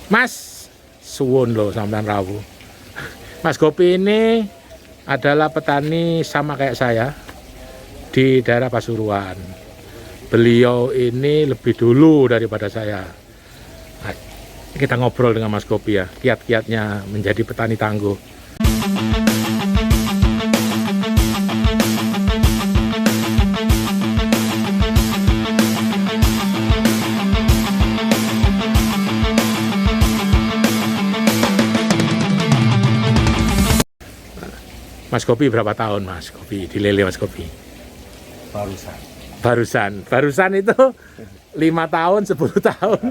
Mas, suwun loh sampean rawuh. Mas Gopi ini adalah petani sama kayak saya di daerah Pasuruan. Beliau ini lebih dulu daripada saya. Nah, kita ngobrol dengan Mas Gopi ya, kiat-kiatnya menjadi petani tangguh. Mas Gopi berapa tahun Mas Gopi di Lele Mas Gopi? Barusan itu 5 tahun 10 tahun.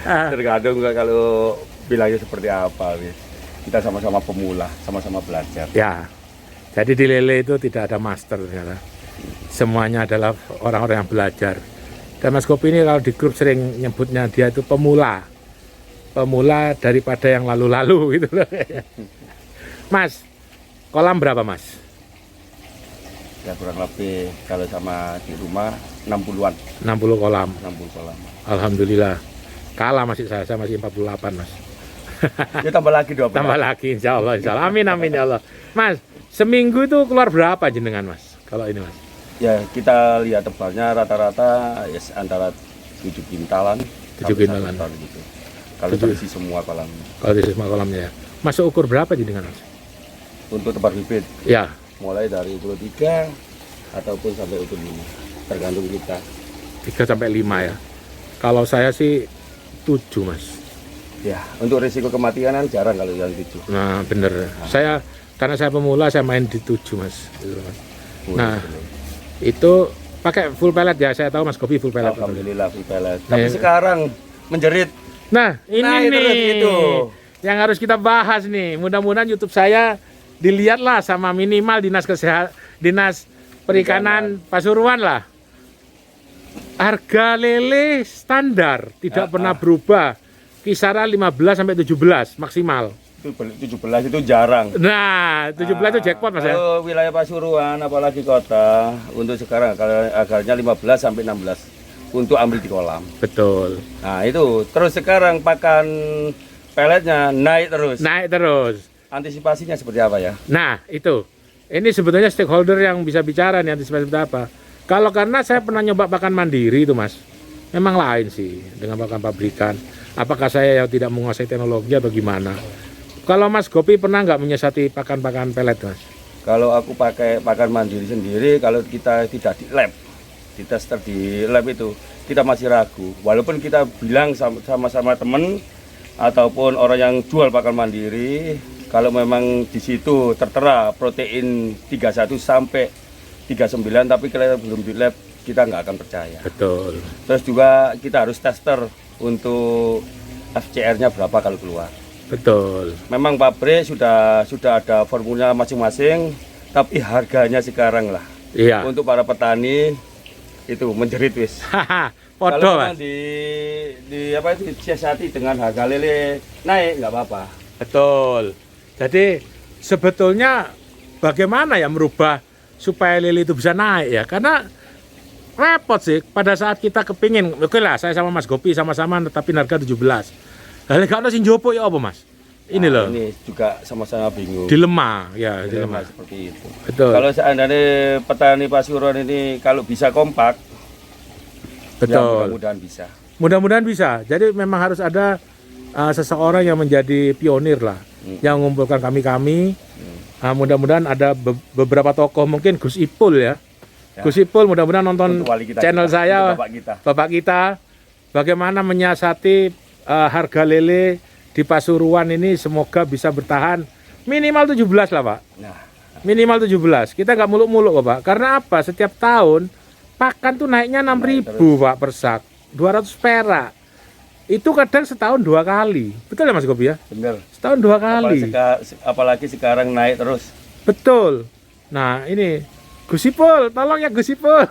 Tergantung kalau bilangnya seperti apa, Wis. Kita sama-sama pemula, sama-sama belajar. Ya, jadi di Lele itu tidak ada master ternyata. Semuanya adalah orang-orang yang belajar. Dan Mas Gopi ini kalau di grup sering nyebutnya dia itu pemula daripada yang lalu-lalu gitu loh. Mas, kolam berapa Mas? Ya kurang lebih kalau sama di rumah 60-an. 60 kolam. 60 kolam. Alhamdulillah. Kalah masih saya masih 48 Mas. Ya tambah lagi 12. Tambah lagi insya Allah. Amin ya Allah. Mas, seminggu itu keluar berapa jenengan Mas? Kalau ini Mas? Ya kita lihat tebalnya rata-rata ya antara 7 kintalan. 7 kintalan gitu. Kalau diisi semua kolamnya. Kalau diisi semua kolamnya ya. Masuk ukur berapa jenengan Mas? Untuk tempat bibit. Ya. Mulai dari ukur 3 ataupun sampai ukur 5. Tergantung kita. 3 sampai 5 ya. Kalau saya sih 7 Mas. Ya, untuk risiko kematian kan jarang kalau yang 7. Nah, bener. Nah. Karena saya pemula saya main di 7 Mas. Gitu, Mas. Nah, itu pakai full pellet ya. Saya tahu Mas Gopi full pellet. Alhamdulillah full pellet. Tapi sekarang menjerit. Nah, ini nih itu yang harus kita bahas nih. Mudah-mudahan YouTube saya dilihatlah sama minimal dinas perikanan Pasuruan lah. Harga lele standar tidak pernah berubah, kisaran 15 sampai 17 maksimal. 17 itu jarang. Nah, 17 itu jackpot Mas ya. Kalau wilayah Pasuruan apalagi kota, untuk sekarang harganya 15 sampai 16 untuk ambil di kolam. Betul. Nah, itu terus sekarang pakan peletnya naik terus. Naik terus. Antisipasinya seperti apa ya? Nah, itu. Ini sebetulnya stakeholder yang bisa bicara nih antisipasi seperti apa. Kalau karena saya pernah nyoba pakan mandiri itu Mas. Memang lain sih dengan pakan pabrikan. Apakah saya yang tidak menguasai teknologi atau gimana? Kalau Mas Gopi pernah nggak menyiasati pakan-pakan pelet Mas? Kalau aku pakai pakan mandiri sendiri, kalau kita tidak di lab, di tester di lab itu, kita masih ragu. Walaupun kita bilang sama-sama teman ataupun orang yang jual pakan mandiri, kalau memang di situ tertera protein 31 sampai 39, tapi kalau belum di lab kita nggak akan percaya. Betul. Terus juga kita harus tester untuk FCR-nya berapa kalau keluar. Betul. Memang pabrik sudah ada formula masing-masing, tapi harganya sekarang lah. Iya. Untuk para petani itu menjerit wis. Podo Mas. Di apa itu disiasati dengan harga lele naik nggak apa-apa. Betul. Jadi sebetulnya bagaimana ya merubah supaya lele itu bisa naik ya? Karena repot sih pada saat kita kepingin, oke lah saya sama Mas Gopi sama-sama tetapin harga 17. Lalu kalau sing jopo ya apa Mas? Ini loh. Ini juga sama-sama bingung. Dilema ya, dilema seperti itu. Betul. Kalau seandainya petani Pasuruan ini kalau bisa kompak, betul. Ya mudah-mudahan bisa. Mudah-mudahan bisa. Jadi memang harus ada seseorang yang menjadi pionir lah, yang mengumpulkan kami. Mudah-mudahan ada beberapa tokoh, mungkin Gus Ipul ya. Gus Ipul mudah-mudahan nonton channel saya, Bapak kita, bagaimana menyiasati harga lele di Pasuruan ini semoga bisa bertahan minimal 17 lah Pak. Nah, minimal 17. Kita nggak muluk-muluk kok Pak. Karena apa? Setiap tahun pakan tuh naiknya 6.000 Pak per sak, 200 perak. Itu kadang setahun 2 kali. Betul ya Mas Gopi ya? bener. Setahun 2 kali. Apalagi sekarang naik terus. Betul. Nah ini Gus Ipul, tolong ya Gus Ipul.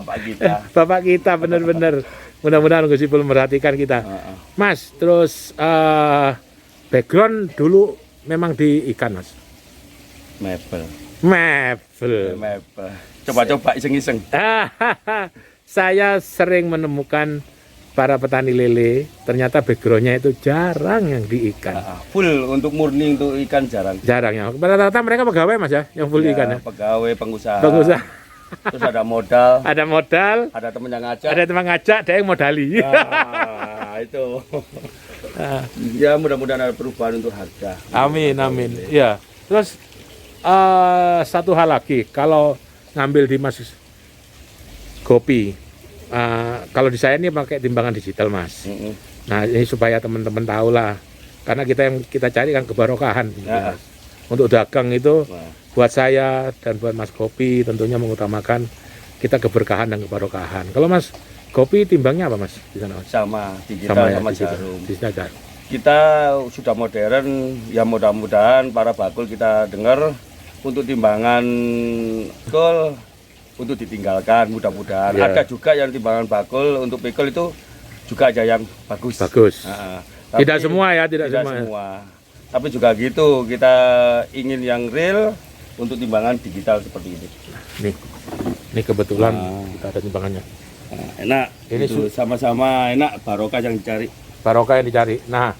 Bapak kita. Bapak kita bener-bener. Mudah-mudahan Gus Ipul memperhatikan kita. Mas, terus background dulu memang di ikan Mas? Mebel. Mebel. Coba-coba iseng-iseng. Saya sering menemukan para petani lele ternyata backgroundnya itu jarang yang di ikan. Full untuk murni untuk ikan jarang. Jarang ya. Rata-rata mereka pegawai Mas ya, yang full Ya, ikan ya. pegawai, pengusaha. Pengusaha. Terus ada modal, Ada modal, ada temen yang ngajak. ada teman ngajak, ada yang modali. Itu. Ah, Ya mudah-mudahan ada perubahan untuk harga. amin, amin. Ya. Terus satu hal lagi, kalau ngambil di Mas Gopi, kalau di saya ini pakai timbangan digital Mas. Mm-mm. Nah ini supaya teman-teman tahu lah, karena yang kita cari kan kebarokahan. Ya. Untuk dagang itu Wah. buat saya dan buat Mas Gopi tentunya mengutamakan kita keberkahan dan kebarokahan. Kalau Mas Gopi timbangnya apa Mas di sana Mas? Sama digital ya, sama digital. jarum. Digital. Kita sudah modern, ya mudah-mudahan para bakul kita dengar untuk timbangan pikul untuk ditinggalkan mudah-mudahan. Ya. Ada juga yang timbangan bakul untuk pikul itu juga aja yang bagus. Bagus. Tapi Tidak semua ya, tidak semua. semua. Tapi juga gitu, kita ingin yang real untuk timbangan digital seperti ini. Ini kebetulan Ah. kita ada timbangannya. Nah, enak. Ini Ini sama-sama enak, barokah yang dicari. Barokah yang dicari. Nah,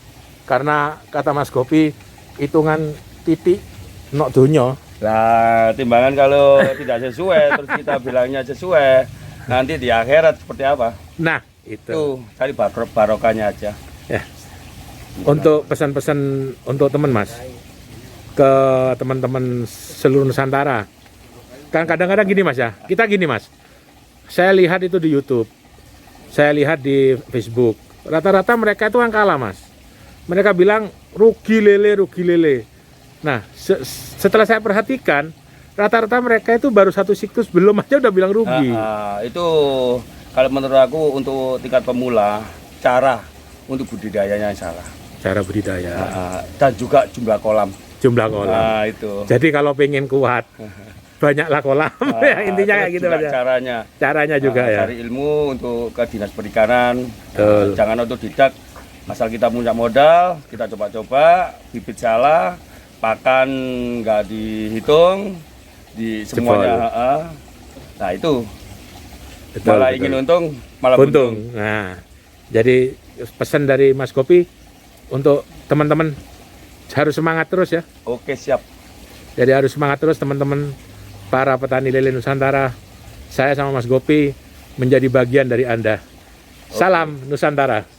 karena kata Mas Gopi hitungan titik nok dunyo. Nah, timbangan kalau tidak sesuai, terus kita bilangnya sesuai, nanti di akhirat seperti apa? Nah, itu. Tuh, cari barokahnya aja. Ya. Untuk pesan-pesan untuk teman Mas, ke teman-teman seluruh Nusantara. Kan kadang-kadang gini Mas ya, kita gini Mas. Saya lihat itu di YouTube, saya lihat di Facebook. Rata-rata mereka itu yang kalah Mas. Mereka bilang rugi lele, rugi lele. Nah, setelah saya perhatikan, rata-rata mereka itu baru satu siklus belum aja udah bilang rugi. Itu kalau menurut aku untuk tingkat pemula, cara untuk budidayanya yang salah. Cara budidaya, Dan juga jumlah kolam. jumlah kolam. Nah, itu. Jadi kalau pengen kuat, banyaklah kolam. Ya, intinya kayak terus gitu juga Mas ya. caranya. Caranya juga ya. Cari ilmu untuk ke dinas perikanan. Betul. Jangan otodidak. Asal kita punya modal, kita coba-coba, bibit salah, pakan nggak dihitung, di semuanya. Nah itu Betul, malah betul. ingin untung, malah Buntung. buntung. Nah, jadi pesan dari Mas Gopi untuk teman-teman harus semangat terus ya. Oke, siap. Jadi harus semangat terus teman-teman para petani lele Nusantara. Saya sama Mas Gopi menjadi bagian dari Anda. Salam Nusantara.